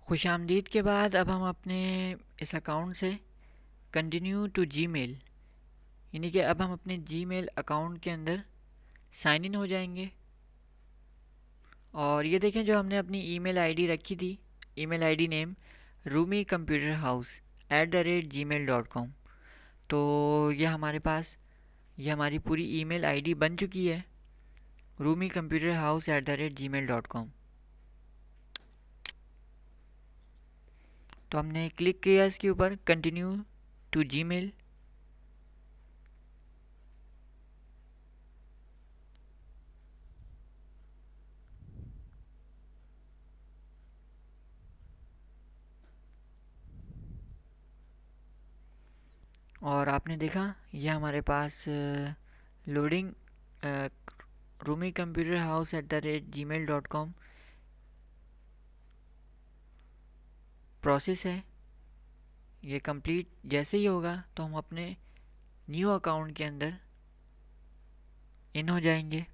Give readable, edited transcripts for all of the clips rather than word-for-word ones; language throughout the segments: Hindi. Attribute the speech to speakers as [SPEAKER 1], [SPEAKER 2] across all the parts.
[SPEAKER 1] खुशामदीद के बाद अब हम अपने इस अकाउंट से कंटिन्यू टू जीमेल, यानी कि अब हम अपने जीमेल अकाउंट के अंदर साइन इन हो जाएंगे। और ये देखें, जो हमने अपनी ईमेल आईडी रखी थी, email ID name Rumi computer house @gmail.com, तो ये हमारे पास ये हमारी पूरी ईमेल आईडी बन चुकी है, रूमी कंप्यूटर हाउस @gmail.com। तो हमने क्लिक किया इसके ऊपर कंटिन्यू टू जीमेल। और आपने देखा ये हमारे पास लोडिंग रूमी कंप्यूटर हाउस @gmail.com प्रोसेस है। ये कंप्लीट जैसे ही होगा तो हम अपने न्यू अकाउंट के अंदर इन हो जाएंगे।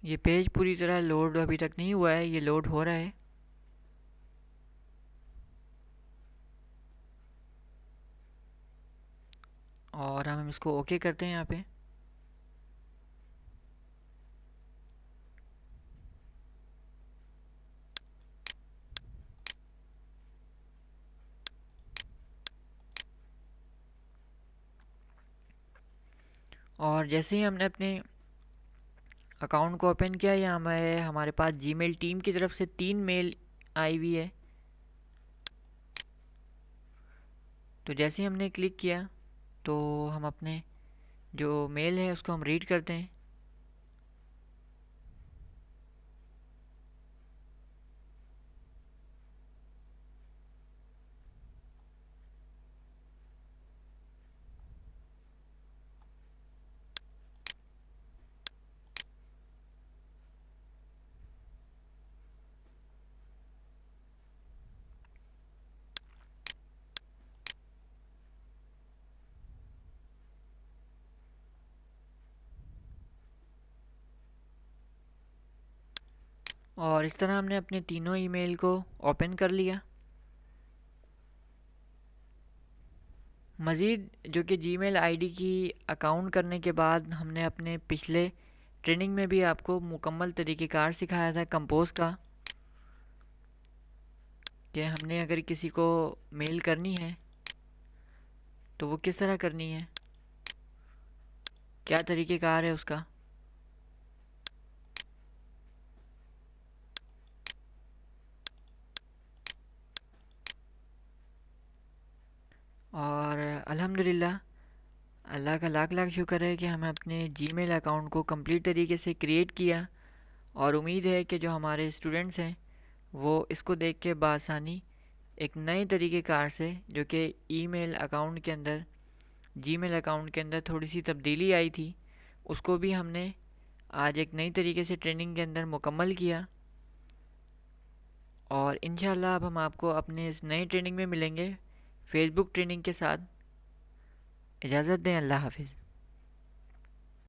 [SPEAKER 1] ये पेज पूरी तरह लोड अभी तक नहीं हुआ है, ये लोड हो रहा है। और हम इसको ओके करते हैं यहाँ पे। और जैसे ही हमने अपने अकाउंट को ओपन किया, यहाँ हमें हमारे पास जीमेल टीम की तरफ से 3 मेल आई हुई है। तो जैसे ही हमने क्लिक किया तो हम अपने जो मेल है उसको हम रीड करते हैं। और इस तरह हमने अपने तीनों ईमेल को ओपन कर लिया। मज़ीद जो कि जीमेल आईडी की अकाउंट करने के बाद हमने अपने पिछले ट्रेनिंग में भी आपको मुकम्मल तरीक़ेकार सिखाया था कंपोज का, कि हमने अगर किसी को मेल करनी है तो वो किस तरह करनी है, क्या तरीक़ेकार है उसका। और अल्हम्दुलिल्लाह अल्लाह का लाख लाख शुक्र है कि हमें अपने जीमेल अकाउंट को कंप्लीट तरीके से क्रिएट किया। और उम्मीद है कि जो हमारे स्टूडेंट्स हैं वो इसको देख के बआसानी एक नए तरीक़ेकार से, जो कि ईमेल अकाउंट के अंदर जीमेल अकाउंट के अंदर थोड़ी सी तब्दीली आई थी, उसको भी हमने आज एक नई तरीके से ट्रेनिंग के अंदर मुकम्मल किया। और इंशाल्लाह अब हम आपको अपने इस नई ट्रेनिंग में मिलेंगे फेसबुक ट्रेनिंग के साथ। इजाज़त दें, अल्लाह हाफिज़।